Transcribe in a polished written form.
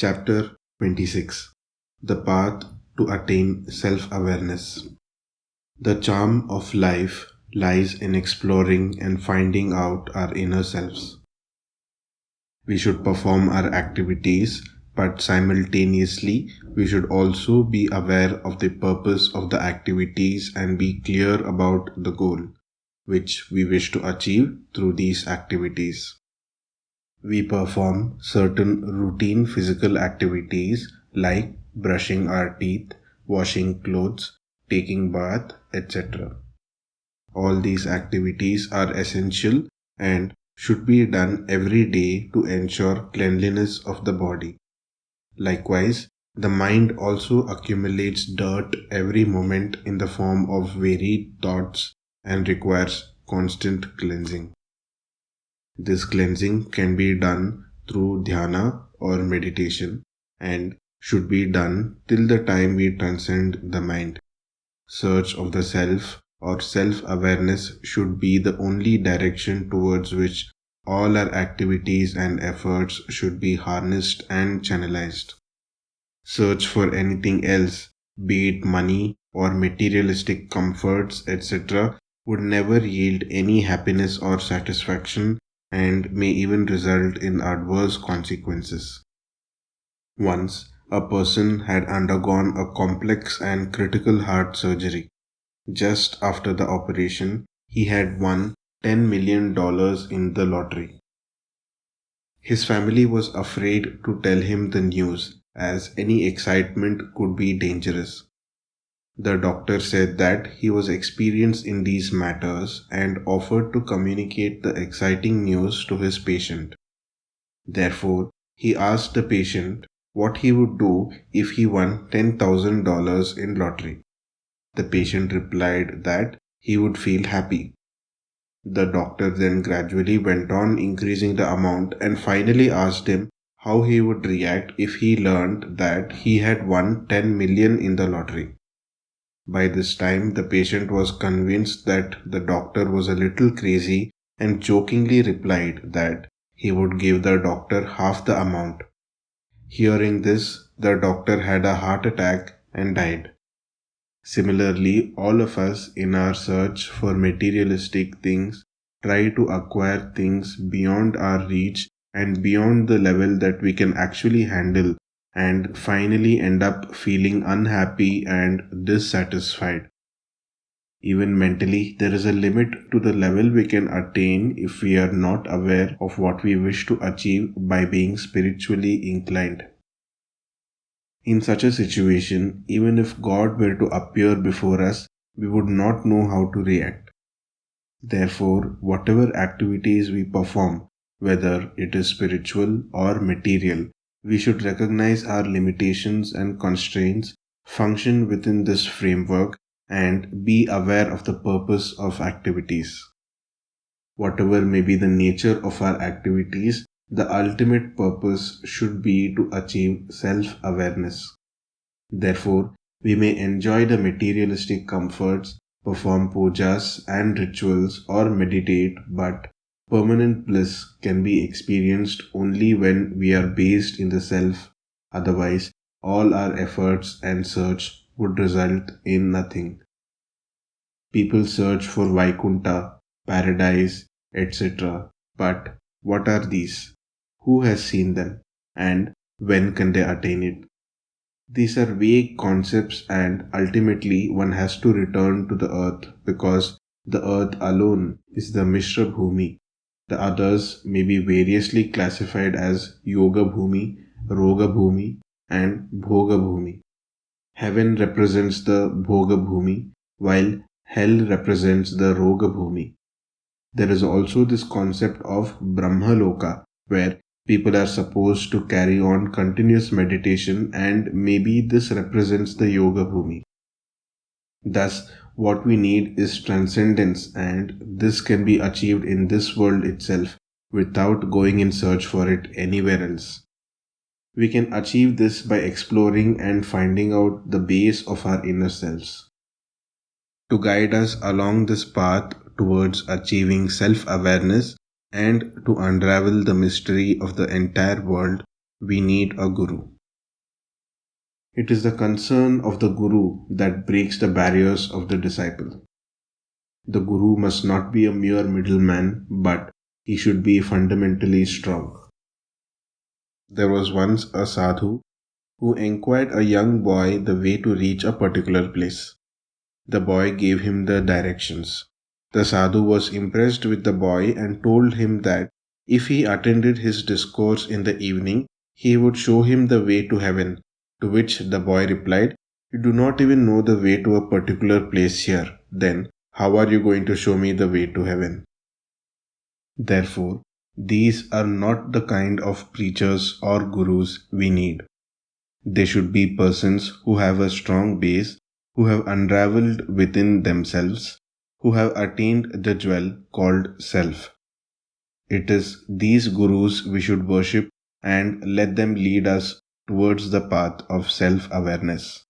Chapter 26. The Path to Attain Self-Awareness. The charm of life lies in exploring and finding out our inner selves. We should perform our activities, but simultaneously we should also be aware of the purpose of the activities and be clear about the goal, which we wish to achieve through these activities. We perform certain routine physical activities like brushing our teeth, washing clothes, taking bath, etc. All these activities are essential and should be done every day to ensure cleanliness of the body. Likewise, the mind also accumulates dirt every moment in the form of varied thoughts and requires constant cleansing. This cleansing can be done through dhyana or meditation and should be done till the time we transcend the mind. Search of the self or self-awareness should be the only direction towards which all our activities and efforts should be harnessed and channelized. Search for anything else, be it money or materialistic comforts, etc., would never yield any happiness or satisfaction and may even result in adverse consequences. Once, a person had undergone a complex and critical heart surgery. Just after the operation, he had won $10 million in the lottery. His family was afraid to tell him the news, as any excitement could be dangerous. The doctor said that he was experienced in these matters and offered to communicate the exciting news to his patient. Therefore, he asked the patient what he would do if he won $10,000 in lottery. The patient replied that he would feel happy. The doctor then gradually went on increasing the amount and finally asked him how he would react if he learned that he had won 10 million in the lottery. By this time, the patient was convinced that the doctor was a little crazy and jokingly replied that he would give the doctor half the amount. Hearing this, the doctor had a heart attack and died. Similarly, all of us in our search for materialistic things try to acquire things beyond our reach and beyond the level that we can actually handle, and finally end up feeling unhappy and dissatisfied. Even mentally, there is a limit to the level we can attain if we are not aware of what we wish to achieve by being spiritually inclined. In such a situation, even if God were to appear before us, we would not know how to react. Therefore, whatever activities we perform, whether it is spiritual or material, we should recognize our limitations and constraints, function within this framework, and be aware of the purpose of activities. Whatever may be the nature of our activities, the ultimate purpose should be to achieve self-awareness. Therefore, we may enjoy the materialistic comforts, perform pujas and rituals, or meditate, but permanent bliss can be experienced only when we are based in the self. Otherwise, all our efforts and search would result in nothing. People search for Vaikunta, paradise, etc. But what are these? Who has seen them? And when can they attain it? These are vague concepts, and ultimately one has to return to the earth because the earth alone is the Mishra Bhumi. The others may be variously classified as Yoga Bhumi, Roga Bhumi, and Bhoga Bhumi. Heaven represents the Bhoga Bhumi, while hell represents the Roga Bhumi. There is also this concept of Brahma Loka, where people are supposed to carry on continuous meditation, and maybe this represents the Yoga Bhumi. Thus, what we need is transcendence, and this can be achieved in this world itself without going in search for it anywhere else. We can achieve this by exploring and finding out the base of our inner selves. To guide us along this path towards achieving self-awareness and to unravel the mystery of the entire world, We need a Guru. It is the concern of the Guru that breaks the barriers of the disciple. The Guru must not be a mere middleman, but he should be fundamentally strong. There was once a sadhu who inquired a young boy the way to reach a particular place. The boy gave him the directions. The sadhu was impressed with the boy and told him that if he attended his discourse in the evening, he would show him the way to heaven. To which the boy replied, "You do not even know the way to a particular place here. Then, how are you going to show me the way to heaven?" Therefore, these are not the kind of preachers or gurus we need. They should be persons who have a strong base, who have unraveled within themselves, who have attained the jewel called self. It is these gurus we should worship and let them lead us towards the path of self awareness.